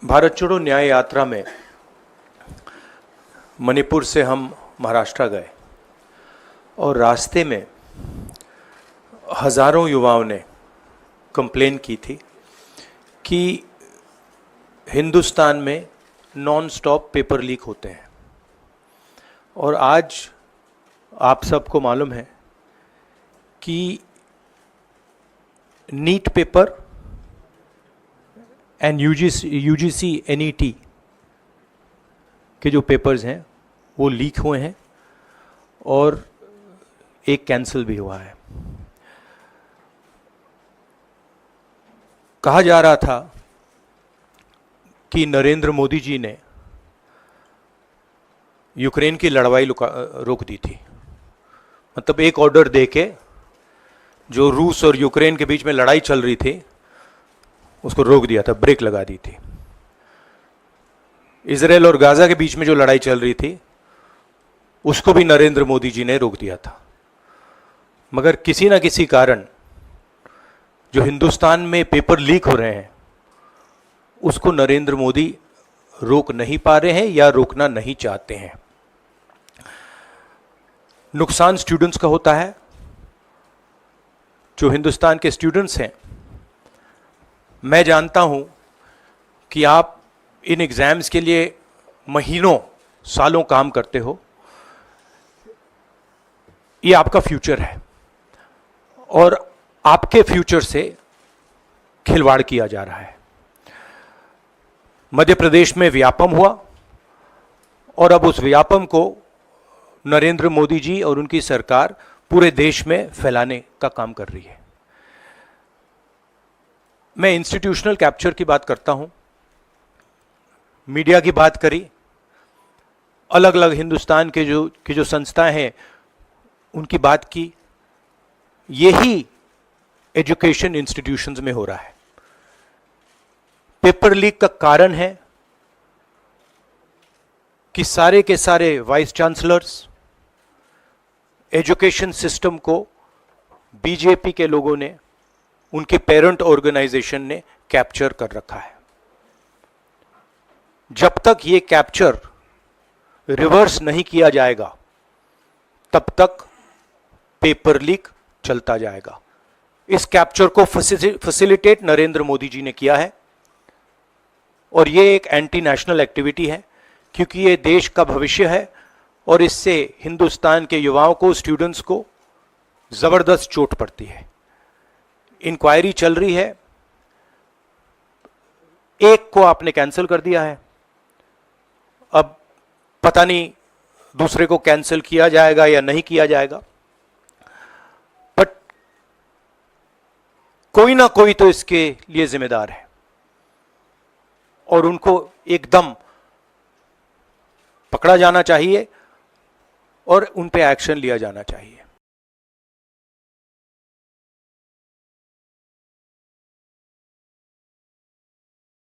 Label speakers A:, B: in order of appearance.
A: भारत छोड़ो न्याय यात्रा में मणिपुर से हम महाराष्ट्र गए और रास्ते में हज़ारों युवाओं ने कंप्लेन की थी कि हिंदुस्तान में नॉन स्टॉप पेपर लीक होते हैं। और आज आप सबको मालूम है कि NEET paper and UGC NET के जो पेपर्स हैं वो लीक हुए हैं और एक कैंसिल भी हुआ है। कहा जा रहा था कि नरेंद्र मोदी जी ने यूक्रेन की लड़ाई रोक दी थी। मतलब एक ऑर्डर देके जो रूस और यूक्रेन के बीच में लड़ाई चल रही थी उसको रोक दिया था, ब्रेक लगा दी थी। इजराइल और गाजा के बीच में जो लड़ाई चल रही थी उसको भी नरेंद्र मोदी जी ने रोक दिया था। मगर किसी ना किसी कारण जो हिंदुस्तान में पेपर लीक हो रहे हैं उसको नरेंद्र मोदी रोक नहीं पा रहे हैं या रोकना नहीं चाहते हैं। नुकसान स्टूडेंट्स का होता है। जो हिंदुस्तान के स्टूडेंट्स हैं, मैं जानता हूं कि आप इन एग्जाम्स के लिए महीनों सालों काम करते हो। ये आपका फ्यूचर है और आपके फ्यूचर से खिलवाड़ किया जा रहा है। मध्य प्रदेश में व्यापम हुआ और अब उस व्यापम को नरेंद्र मोदी जी और उनकी सरकार पूरे देश में फैलाने का काम कर रही है। मैं इंस्टीट्यूशनल कैप्चर की बात करता हूं, मीडिया की बात करी, अलग अलग हिंदुस्तान के जो संस्थाएं हैं उनकी बात की। यही एजुकेशन इंस्टीट्यूशंस में हो रहा है। पेपर लीक का कारण है कि सारे के सारे वाइस चांसलर्स, एजुकेशन सिस्टम को बीजेपी के लोगों ने, उनके पेरेंट ऑर्गेनाइजेशन ने कैप्चर कर रखा है। जब तक ये कैप्चर रिवर्स नहीं किया जाएगा तब तक पेपर लीक चलता जाएगा। इस कैप्चर को फैसिलिटेट नरेंद्र मोदी जी ने किया है और ये एक एंटी नेशनल एक्टिविटी है क्योंकि ये देश का भविष्य है और इससे हिंदुस्तान के युवाओं को, स्टूडेंट्स को जबरदस्त चोट पड़ती है। इंक्वायरी चल रही है, एक को आपने कैंसिल कर दिया है, अब पता नहीं दूसरे को कैंसिल किया जाएगा या नहीं किया जाएगा, बट कोई ना कोई तो इसके लिए जिम्मेदार है और उनको एकदम पकड़ा जाना चाहिए और उन पे एक्शन लिया जाना चाहिए।